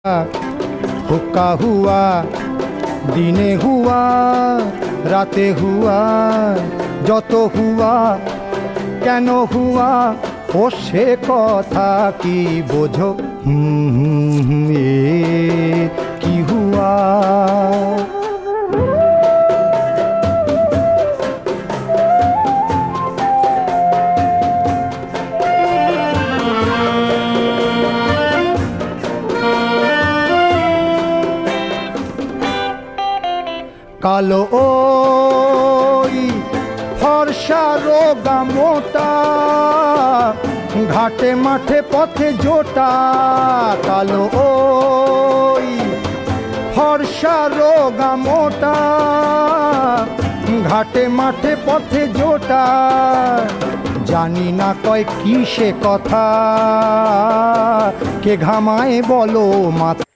हुक्का हुआ, दिने हुआ, राते हुआ, যত হুয়া কেন হুয়া ও সে কথা কি বোঝো এ কি হুয়া। কালো ওই ফর্সা রোগা মোটা, ঘাটে মাঠে পথে জোটা। কালো ওই ফর্সা রোগা মোটা, ঘাটে মাঠে পথে জোটা। জানি না কয় কি সে কথা, কে ঘামায় বলো মাথা।